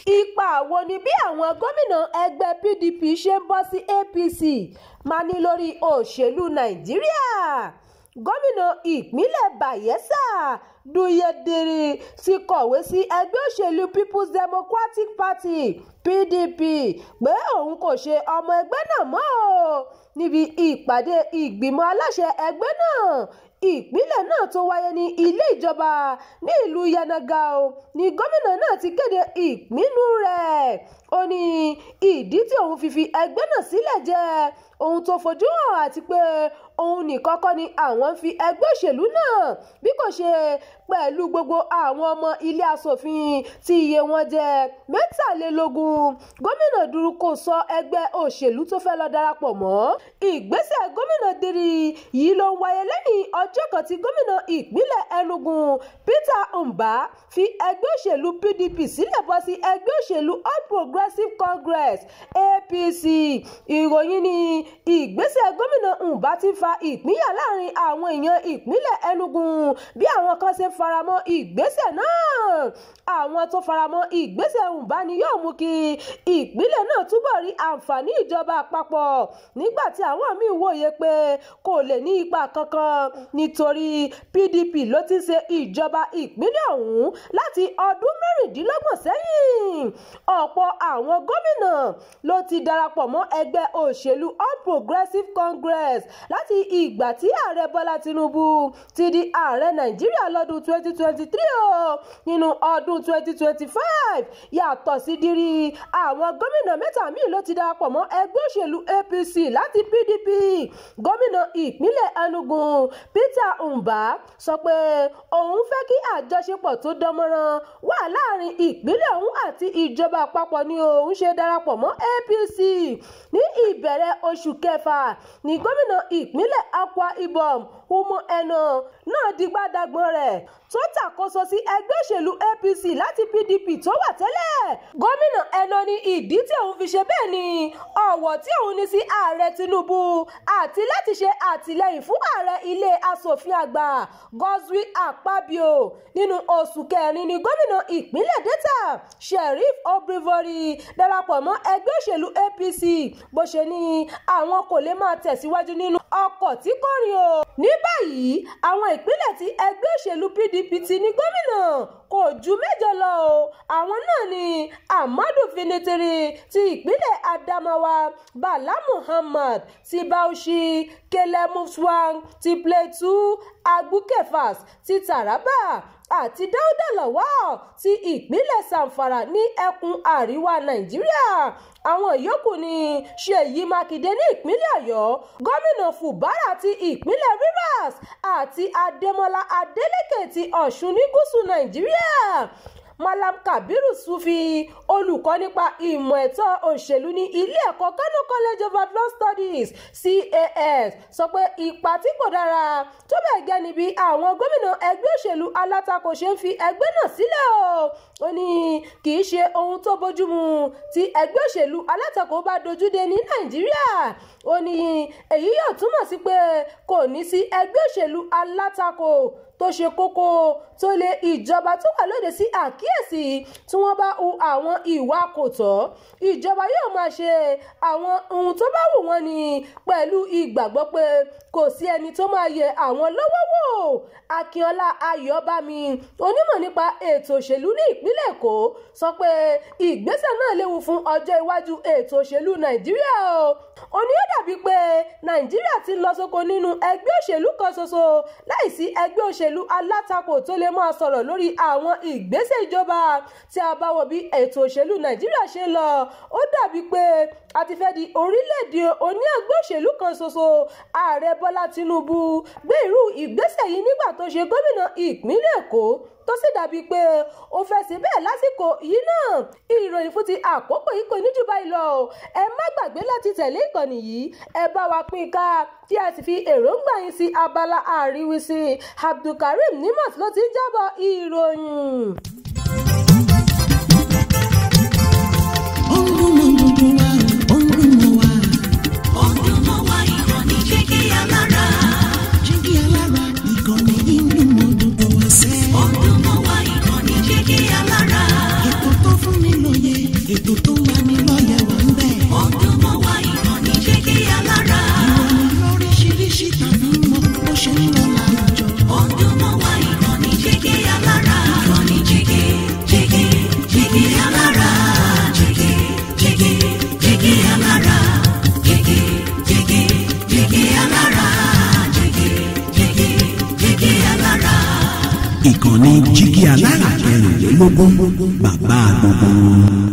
ipa wo ni bí àwọn gómìnà ẹgbẹ́ PDP ṣe ń bọ́ sí APC máa ní lórí òṣèlú Nàìjíríà? Gómìnà ìpínlẹ̀ Bayelsa Duyedere ti kọ̀wé sí ẹgbẹ́ òṣèlú People's Democratic Party PDP pé òun kò ṣe ọmọ ẹgbẹ́ náà mọ́ níbi ìpàdé ìgbìmọ̀ aláṣẹ ẹgbẹ́ náà. Ìpínlẹ̀ náà tó wáyé ní ilé ìjọba ní ìlú Yanagao ni gómìnà náà ti kéde ìpinnu rẹ̀. Ó ní ìdí tí òun fi ẹgbẹ́ náà sílẹ̀ jẹ́ ohun tó fojú hàn àti pé òun nìkan kọ́ ni àwọn ń fi ẹgbẹ́ òṣèlú náà bí kò ṣe pẹ̀lú gbogbo àwọn ọmọ ilé asòfin tí iye wọn jẹ́ 23. Gómìnà dúró kò sọ ẹgbẹ́ òṣèlú tó fẹ́ lọ darapọ̀ mọ́. Ìgbésẹ̀ gómìnà Diri yìí ló ń wáyé lẹ́yìn ọjọ́ kan tí gómìnà ìpínlẹ̀ Enugu Peter Mbah fi ẹgbẹ́ òṣèlú PDP sílẹ̀ bọ́ sí ẹgbẹ́ òṣèlú All Progressives Congress APC. Ìròyìn ní ìgbésẹ̀ gómìnà Mbah ti fa ìpínyà láàrin àwọn èèyàn ìpínlẹ̀ Enugu bí àwọn kan ṣe faramọ́ ìgbésẹ̀ náà. Àwọn tó faramọ́ ìgbésẹ̀ Mbah ni yóò mú kí ìpínlẹ̀ náà túbọ̀ rí àǹfààní ìjọba àpapọ̀ nígbà tí àwọn míì wòye pé kò lè ní ipa kankan nítorí PDP ló ti ṣe ìjọba ìpínlẹ̀ ọ̀hún láti ọdún 26 sẹ́yìn. Ọ̀pọ̀ àwọn gómìnà ló ti darapọ̀ mọ́ ẹgbẹ́ òṣèlú All Progressives Congress láti ìgbà tí ààrẹ Bọ́lá Tinubu ti di ààrẹ Nàìjíríà lọ́dún 2023 nínú ọdún 2025. Yàtọ̀ sí Diri, àwọn gómìnà mẹ́ta míì ló ti darapọ̀ mọ́ ẹgbẹ́ òṣèlú APC láti PDP. Gómìnà ìpínlẹ̀ Enugu Peter Mbah sọ pé òun fẹ́ kí àjọṣepọ̀ tó dánmọ́rán wà láàrin ìpínlẹ̀ ọ̀hún àti ìjọba àpapọ̀ ni òun ṣe darapọ̀ mọ́ APC. Ní ìbẹ̀rẹ̀ oṣù kẹfà ni gómìnà ìpínlẹ̀ Akwa Ibom Umo Eno náà di gbádàgbọ́n rẹ̀ tó tàkóso sí ẹgbẹ́ òṣèlú APC láti PDP tó wà tẹ́lẹ̀. Gómìnà Eno ní ìdí tí òun fi ṣe bẹ́ẹ̀ ni ọ̀wọ̀ tí òun ní sí ààrẹ Tinubu àti láti ṣe àtìlẹ́yìn fún ààrẹ ilé asòfin àgbà Godswill Akpabio. Nínú oṣù kẹrin ni gómìnà ìpínlẹ̀ Delta Sheriff Obrivori darapọ̀ mọ́ ẹgbẹ́ òṣèlú APC bó ṣe ní àwọn kò lè máa tẹ̀síwájú nínú ọkọ̀ tí kò rìn o. Ní báyìí àwọn ìpínlẹ̀ tí ẹgbẹ́ òṣèlú PDP ti ní gómìnà kò ju 8 lọ o. Àwọn náà ni Ahmadu Finitiri ti ìpínlẹ̀ Adamawa, Bala Muhammad ti Bauchi, Caleb Mutfwang ti Plateau, Abu Kefas ti Taraba àti Dauda Lawal ti ìpínlẹ̀ Zamfara ní ẹkùn àríwá Nàìjíríà. Àwọn yòókù ni Ṣèyí Mákindé ní ìpínlẹ̀ Ọ̀yọ́, gómìnà Fubara ti ìpínlẹ̀ Rivers àti Adémọ́lá Adélékè ti Ọ̀ṣun ní gúúsù Nàìjíríà. Malam Kabiru Sufi, olùkọ́ nípa ìmọ̀ ẹ̀tọ́ òṣèlú ní ilé ẹ̀kọ́ Kano College of Advanced Studies CAS, sọ pé ipa tí kò dára tó bẹ́ẹ̀ gẹ́ níbi àwọn gómìnà ẹgbẹ́ òṣèlú alátakò ṣe ń fi ẹgbẹ́ náà sílẹ̀ o. Ó ní kì í ṣe ohun tó bójúmu tí ẹgbẹ́ òṣèlú alátakò bá dojúdé ní Nàìjíríà. Ó ní èyí yóò túmọ̀ sí pé kò ní sí ẹgbẹ́ òṣèlú alátakò tó ṣe kókó tó lè ìjọba tó wà lóde sí àkíyèsí tí wọ́n bá hu àwọn ìwà kò tọ́. Ìjọba yóò máa ṣe àwọn ohun tó bá wù wọ́n ní pẹ̀lú ìgbàgbọ́ pé kò sí ẹni tó máa yẹ àwọn lọ́wọ́ wò. Akínọlá Ayọ̀bámi, onímọ̀ nípa ètò òṣèlú ní ìpínlẹ̀ Èkó, sọ pé ìgbésẹ̀ náà léwu fún ọjọ́ iwájú ètò òṣèlú Nàìjíríà o. Ó ní ó dàbí pé Nàìjíríà ti lọ sóko nínú ẹgbẹ́ òṣèlú kan ṣoṣo láìsí ẹgbẹ́ òṣèlú alátakò tó lè máa sọ̀rọ̀ lórí àwọn ìgbésẹ̀ ìjọba. Tí a bá wo bí ètò òṣèlú Nàìjíríà ṣe lọ, ó dàbí pé a ti fẹ́ di orílẹ̀-èdè oní ẹgbẹ́ òṣèlú kan ṣoṣo. Ààrẹ Bọ́lá Tinubu gbé irú ìgbésẹ̀ yìí nígbà tó ṣe gómìnà ìpínlẹ̀ Èkó tó sì dàbí pé ó fẹ́ ṣe bẹ́ẹ̀ lásìkò yìí náà. Ìròyìn fún ti àkókò yìí kò ní jù báyìí lọ. Ẹ má gbàgbé láti tẹ̀lé ìkànnì yìí, ẹ bá wa pín ká kí a sì fi èròǹgbà yín sí abala àríwísí. Abdulkareem Nimat ló ti ń jábọ̀ ìròyìn. Ètò tó fún mi lóye. ìkànnì Jígí Alára 24, bàbá gbogbo.